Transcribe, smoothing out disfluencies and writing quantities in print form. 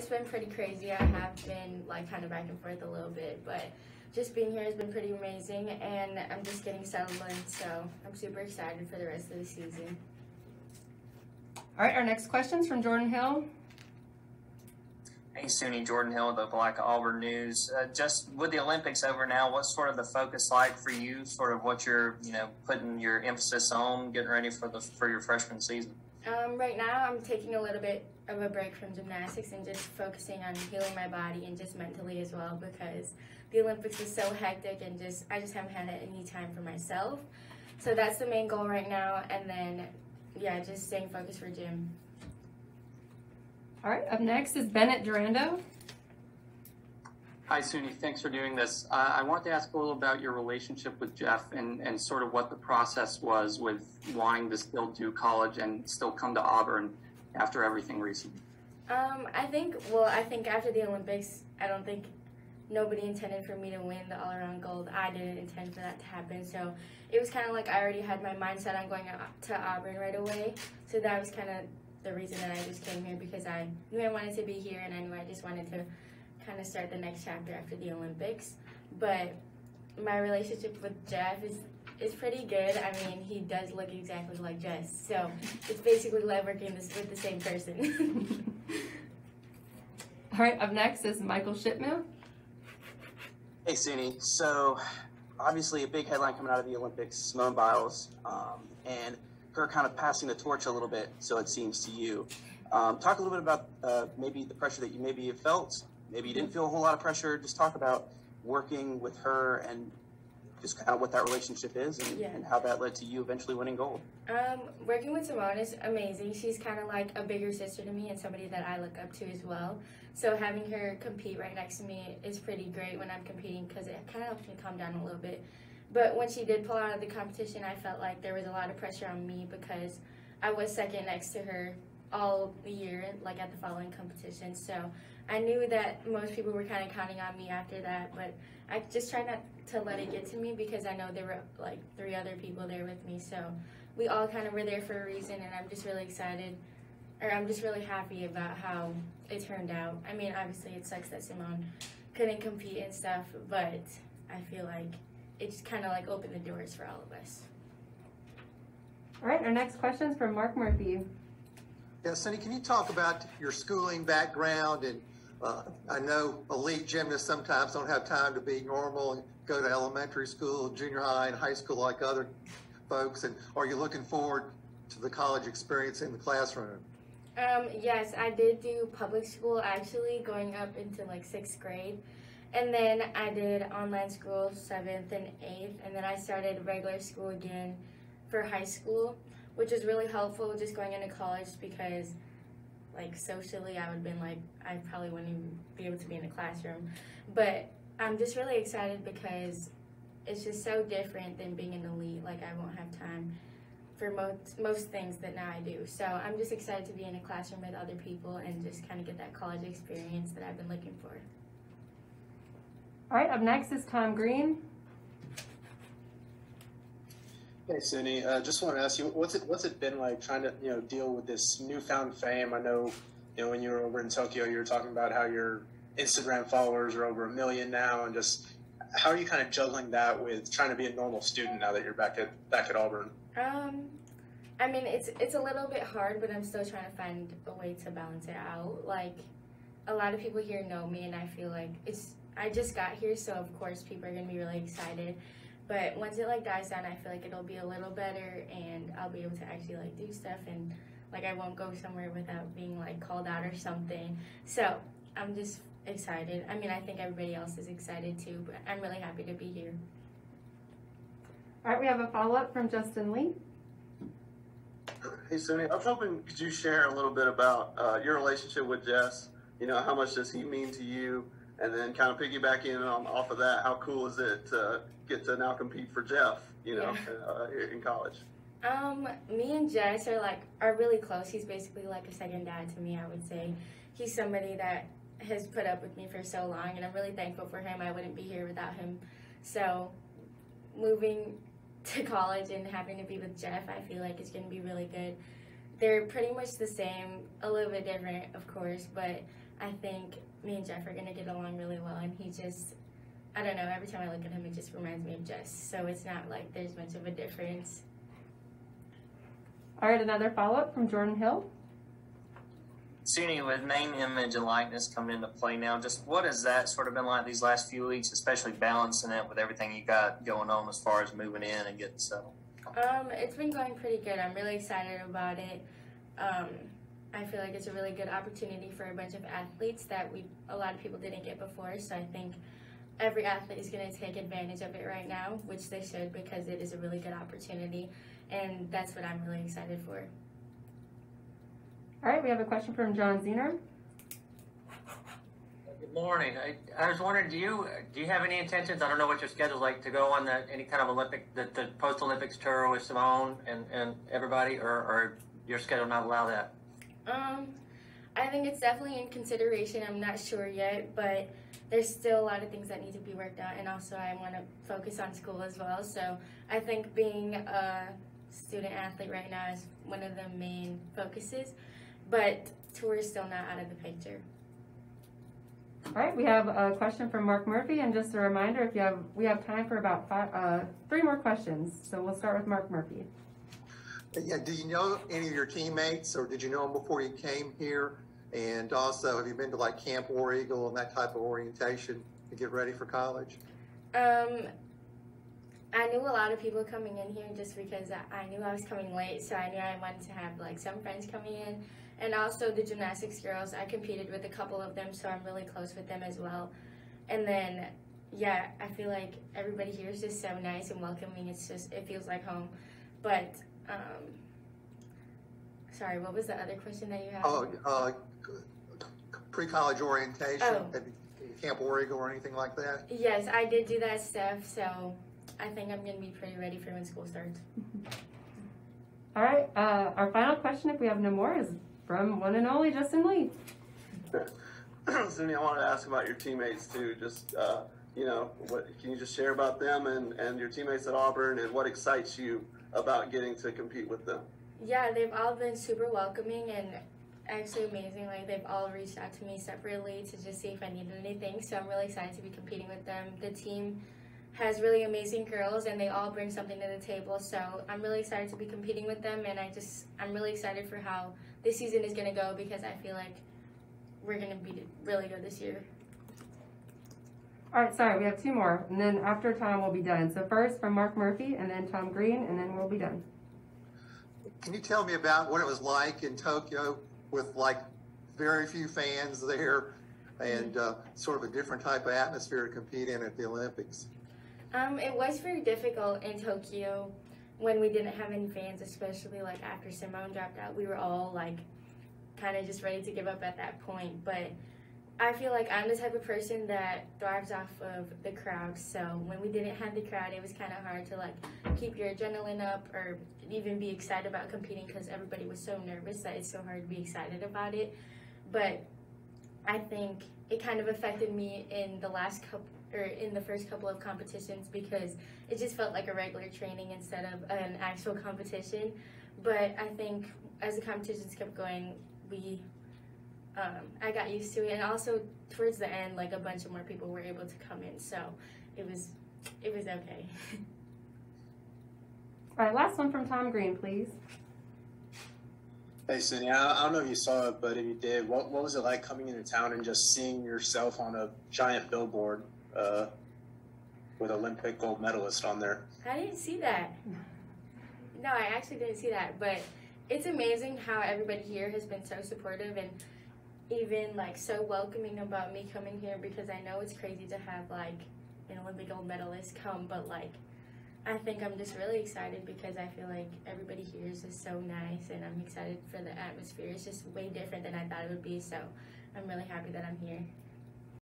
it's been pretty crazy. I have been like kind of back and forth a little bit, but just being here has been pretty amazing, and I'm just getting settled in, so I'm super excited for the rest of the season. All right, our next question's from Jordan Hill. Hey, Suni, Jordan Hill with the Opelika-Auburn News. Just with the Olympics over now, what's sort of the focus like for you? Sort of what you're, putting your emphasis on, getting ready for your freshman season. Right now, I'm taking a little bit of a break from gymnastics and just focusing on healing my body and just mentally as well, because the Olympics is so hectic and I just haven't had any time for myself. So that's the main goal right now, and then yeah, just staying focused for gym. All right, up next is Bennett Durando. Hi, Suni. Thanks for doing this. I want to ask a little about your relationship with Jeff and sort of what the process was with wanting to still do college and still come to Auburn after everything recently. I think after the Olympics, I don't think nobody intended for me to win the all-around gold. I didn't intend for that to happen. So it was kind of like I already had my mindset on going to Auburn right away. So that was kind of the reason that I just came here, because I knew I wanted to be here and I knew I just wanted to kind of start the next chapter after the Olympics. But my relationship with Jeff is pretty good. I mean, he does look exactly like Jess, so it's basically like working with the same person. All right, up next is Michael Shipmill. Hey, Suni. So, obviously a big headline coming out of the Olympics, Simone Biles, and her kind of passing the torch a little bit, so it seems to you. Talk a little bit about maybe the pressure that you maybe have felt. Maybe you didn't feel a whole lot of pressure. Just talk about working with her and just kind of what that relationship is and how that led to you eventually winning gold. Working with Simone is amazing. She's kind of like a bigger sister to me and somebody that I look up to as well. So having her compete right next to me is pretty great when I'm competing, because it kind of helps me calm down a little bit. But when she did pull out of the competition, I felt like there was a lot of pressure on me, because I was second next to her all year, like at the following competition. So I knew that most people were kind of counting on me after that, but I just tried not to let it get to me, because I know there were like 3 other people there with me. So we all kind of were there for a reason, and I'm just really excited, or I'm just really happy about how it turned out. I mean, obviously it sucks that Simone couldn't compete and stuff, but I feel like it just kind of like opened the doors for all of us. All right, our next question is from Mark Murphy. Yeah, Suni, can you talk about your schooling background? And I know elite gymnasts sometimes don't have time to be normal and go to elementary school, junior high, and high school like other folks. And are you looking forward to the college experience in the classroom? Yes, I did do public school actually going up into like 6th grade. And then I did online school 7th and 8th, and then I started regular school again for high school, which is really helpful just going into college, because like socially I would have been like, I probably wouldn't even be able to be in the classroom. But I'm just really excited because it's just so different than being an elite. Like I won't have time for most things that now I do. So I'm just excited to be in a classroom with other people and just kind of get that college experience that I've been looking for. All right, up next is Tom Green. Hey, Suni, just want to ask you, what's it been like trying to deal with this newfound fame? I know when you were over in Tokyo, you were talking about how your Instagram followers are over 1 million now, and just how are you kind of juggling that with trying to be a normal student now that you're back at Auburn? I mean, it's a little bit hard, but I'm still trying to find a way to balance it out. Like, a lot of people here know me, and I feel like I just got here, so of course people are gonna be really excited. But once it like dies down, I feel like it'll be a little better, and I'll be able to actually like do stuff, and like I won't go somewhere without being like called out or something. So I'm just excited. I mean, I think everybody else is excited too, but I'm really happy to be here. All right, we have a follow-up from Justin Lee. Hey, Suni, I was hoping, could you share a little bit about your relationship with Jess? How much does he mean to you? And then kind of piggybacking off of that, how cool is it to get to now compete for Jeff, in college? Me and Jess are really close. He's basically like a second dad to me, I would say. He's somebody that has put up with me for so long, and I'm really thankful for him. I wouldn't be here without him. So moving to college and having to be with Jeff, I feel like it's going to be really good. They're pretty much the same, a little bit different, of course, but I think me and Jeff are gonna get along really well, and he just, I don't know, every time I look at him, it just reminds me of Jess. So it's not like there's much of a difference. All right, another follow-up from Jordan Hill. Suni, with name, image, and likeness coming into play now, just what has that sort of been like these last few weeks, especially balancing it with everything you got going on as far as moving in and getting settled? It's been going pretty good. I'm really excited about it. I feel like it's a really good opportunity for a bunch of athletes that a lot of people didn't get before. So I think every athlete is going to take advantage of it right now, which they should, because it is a really good opportunity, and that's what I'm really excited for. All right, we have a question from John Zener. Good morning. I was wondering, do you have any intentions? I don't know what your schedule's like to go on any kind of the post Olympics tour with Simone and everybody, or your schedule not allow that? I think it's definitely in consideration. I'm not sure yet, but there's still a lot of things that need to be worked out, and also I want to focus on school as well. So I think being a student athlete right now is one of the main focuses, but tour is still not out of the picture. All right, we have a question from Mark Murphy, and just a reminder, we have time for about 3 more questions. So we'll start with Mark Murphy. Yeah, do you know any of your teammates, or did you know them before you came here? And also, have you been to like Camp War Eagle and that type of orientation to get ready for college? I knew a lot of people coming in here just because I knew I was coming late, so I knew I wanted to have like some friends coming in. And also the gymnastics girls, I competed with a couple of them, so I'm really close with them as well. And then, yeah, I feel like everybody here is just so nice and welcoming. It feels like home. But, sorry, what was the other question that you had? Pre-college orientation, at Camp War Eagle or anything like that? Yes, I did do that stuff, so I think I'm going to be pretty ready for when school starts. All right, our final question, if we have no more, is from one and only Justin Lee. Suni, I wanted to ask about your teammates too. Just what can you just share about them and your teammates at Auburn, and what excites you about getting to compete with them? Yeah, they've all been super welcoming and actually amazing. Like, they've all reached out to me separately to just see if I needed anything. So I'm really excited to be competing with them. The team has really amazing girls, and they all bring something to the table. So I'm really excited to be competing with them, and I'm really excited for how this season is going to go, because I feel like we're going to be really good this year. All right, sorry, we have 2 more, and then after Tom, we'll be done. So first from Mark Murphy, and then Tom Green, and then we'll be done. Can you tell me about what it was like in Tokyo with like very few fans there and sort of a different type of atmosphere to compete in at the Olympics? It was very difficult in Tokyo when we didn't have any fans, especially like after Simone dropped out. We were all like kind of just ready to give up at that point. But I feel like I'm the type of person that thrives off of the crowd. So when we didn't have the crowd, it was kind of hard to like keep your adrenaline up or even be excited about competing, because everybody was so nervous that it's so hard to be excited about it. But I think it kind of affected me in the first couple of competitions, because it just felt like a regular training instead of an actual competition. But I think as the competitions kept going, I got used to it, and also towards the end, like a bunch of more people were able to come in, so it was okay. All right, last one from Tom Green, please. Hey, Suni, I don't know if you saw it, but if you did, what was it like coming into town and just seeing yourself on a giant billboard with Olympic gold medalist on there? I didn't see that. No, I actually didn't see that, but it's amazing how everybody here has been so supportive and even like so welcoming about me coming here, because I know it's crazy to have like an Olympic gold medalist come, but like I think I'm just really excited because I feel like everybody here is just so nice, and I'm excited for the atmosphere. It's just way different than I thought it would be, so I'm really happy that I'm here.